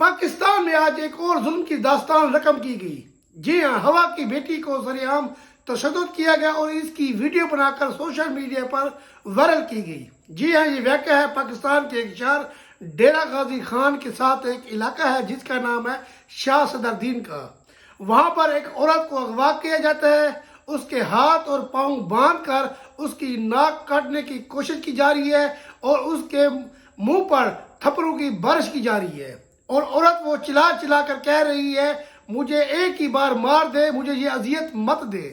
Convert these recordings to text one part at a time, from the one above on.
پاکستان میں آج ایک اور ظلم کی داستان رقم کی گئی۔ جی ہاں، ہوا کی بیٹی کو سرعام تشدد کیا گیا اور اس کی ویڈیو بنا کر سوشل میڈیا پر وائرل کی گئی۔ جی ہاں، یہ واقعہ ہے پاکستان کے ایک شہر ڈیرہ غازی خان کے ساتھ ایک علاقہ ہے جس کا نام ہے شاہ صدر الدین کا۔ وہاں پر ایک عورت کو اغوا کیا جاتا ہے، اس کے ہاتھ اور پاؤں باندھ کر اس کی ناک کاٹنے کی کوشش کی جا رہی ہے اور اس کے منہ پر تھپڑوں کی بارش کی جا رہی ہے، اور عورت وہ چلا چلا کر کہہ رہی ہے مجھے ایک ہی بار مار دے، مجھے یہ اذیت مت دے۔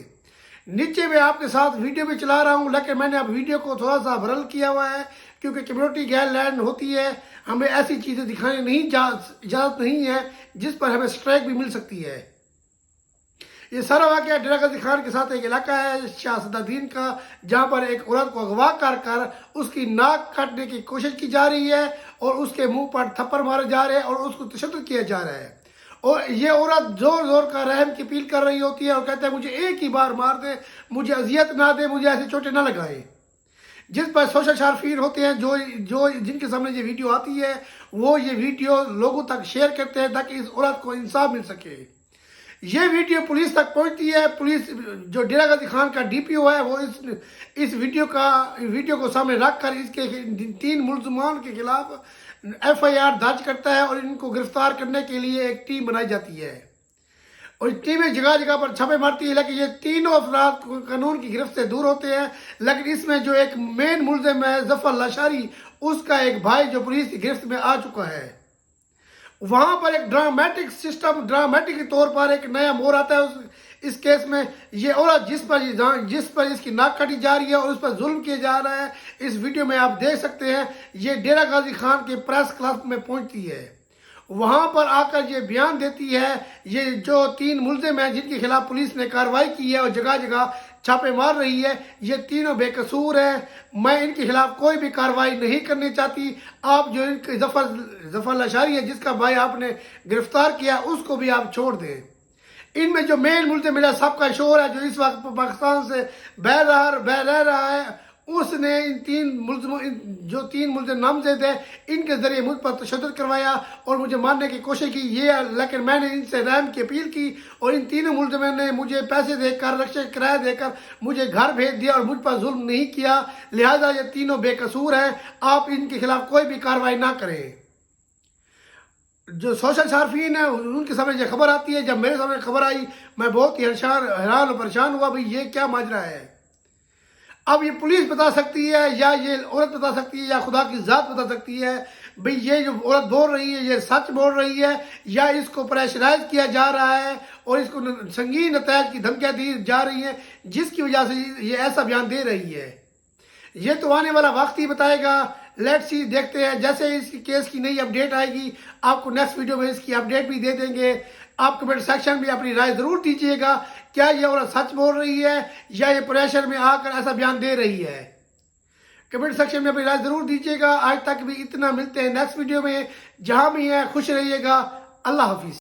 نیچے میں آپ کے ساتھ ویڈیو بھی چلا رہا ہوں، لیکن میں نے اب ویڈیو کو تھوڑا سا وائرل کیا ہوا ہے کیونکہ کمیونٹی گائیڈ لائن ہوتی ہے، ہمیں ایسی چیزیں دکھانے نہیں اجازت نہیں ہے جس پر ہمیں اسٹرائک بھی مل سکتی ہے۔ یہ سارا واقعہ ڈیرہ غازی خان کے ساتھ ایک علاقہ ہے شاہ صدر الدین کا، جہاں پر ایک عورت کو اغوا کر اس کی ناک کاٹنے کی کوشش کی جا رہی ہے اور اس کے منہ پر تھپڑ مارے جا رہے ہیں اور اس کو تشدد کیا جا رہا ہے، اور یہ عورت زور زور کا رحم کی اپیل کر رہی ہوتی ہے اور کہتے ہیں مجھے ایک ہی بار مار دے، مجھے اذیت نہ دے، مجھے ایسے چوٹیں نہ لگائے۔ جس پر سوشل شارفین ہوتے ہیں جن کے سامنے یہ ویڈیو آتی ہے وہ یہ ویڈیو لوگوں تک شیئر کرتے ہیں تاکہ اس عورت کو انصاف مل سکے۔ یہ ویڈیو پولیس تک پہنچتی ہے، پولیس جو ڈیرہ غازی خان کا ڈی پی او ہے وہ اس ویڈیو کو سامنے رکھ کر اس کے 3 ملزمان کے خلاف ایف آئی آر درج کرتا ہے اور ان کو گرفتار کرنے کے لیے ایک ٹیم بنائی جاتی ہے، اور ٹیمیں جگہ جگہ پر چھاپے مارتی ہے، لیکن یہ تینوں افراد قانون کی گرفت سے دور ہوتے ہیں۔ لیکن اس میں جو ایک مین ملزم ہے ظفر لاشاری، اس کا ایک بھائی جو پولیس کی گرفت میں آ چکا ہے۔ وہاں پر ایک ڈرامیٹک کے طور پر ایک نیا موڑ آتا ہے اس کیس میں۔ یہ عورت جس پر اس کی ناک کاٹی جا رہی ہے اور اس پر ظلم کیا جا رہا ہے، اس ویڈیو میں آپ دیکھ سکتے ہیں، یہ ڈیرہ غازی خان کے پریس کلب میں پہنچتی ہے۔ وہاں پر آ کر یہ بیان دیتی ہے، یہ جو 3 ملزم ہیں جن کے خلاف پولیس نے کارروائی کی ہے اور جگہ جگہ چھاپے مار رہی ہے، یہ تینوں بے قصور ہیں، میں ان کے خلاف کوئی بھی کارروائی نہیں کرنی چاہتی۔ آپ جو ان کے ظفر لاشاری ہے جس کا بھائی آپ نے گرفتار کیا، اس کو بھی آپ چھوڑ دیں۔ ان میں جو مین ملزم میرا سابقہ شوہر ہے جو اس وقت پاکستان سے باہر رہ رہا ہے، اس نے ان 3 ملزم نامزد ہیں ان کے ذریعے مجھ پر تشدد کروایا اور مجھے مارنے کی کوشش کی، لیکن میں نے ان سے رحم کی اپیل کی اور ان تینوں ملزموں نے مجھے پیسے دے کر، رکشے کرایہ دے کر مجھے گھر بھیج دیا اور مجھ پر ظلم نہیں کیا، لہذا یہ تینوں بے قصور ہیں، آپ ان کے خلاف کوئی بھی کارروائی نہ کریں۔ جو سوشل صارفین ہیں ان کے سامنے یہ خبر آتی ہے، جب میرے سامنے خبر آئی میں بہت ہی حیران اور پریشان ہوا، بھئی یہ کیا ماجرا ہے۔ اب یہ پولیس بتا سکتی ہے یا یہ عورت بتا سکتی ہے یا خدا کی ذات بتا سکتی ہے بھئی یہ جو عورت بول رہی ہے یہ سچ بول رہی ہے یا اس کو پریشرائز کیا جا رہا ہے اور اس کو سنگین نتائج کی دھمکیاں دی جا رہی ہیں جس کی وجہ سے یہ ایسا بیان دے رہی ہے۔ یہ تو آنے والا وقت ہی بتائے گا، لیٹس سی، دیکھتے ہیں۔ جیسے اس کیس کی نئی اپڈیٹ آئے گی آپ کو نیکسٹ ویڈیو میں اس کی اپڈیٹ بھی دے دیں گے۔ آپ کمنٹ سیکشن میں اپنی رائے ضرور دیجیے گا، کیا یہ عورت سچ بول رہی ہے یا یہ پریشر میں آ کر ایسا بیان دے رہی ہے۔ کمنٹ سیکشن میں اپنی رائے ضرور دیجیے گا۔ آج تک بھی اتنا، ملتے ہیں نیکسٹ ویڈیو میں، جہاں بھی ہیں خوش رہیے گا۔ اللہ حافظ۔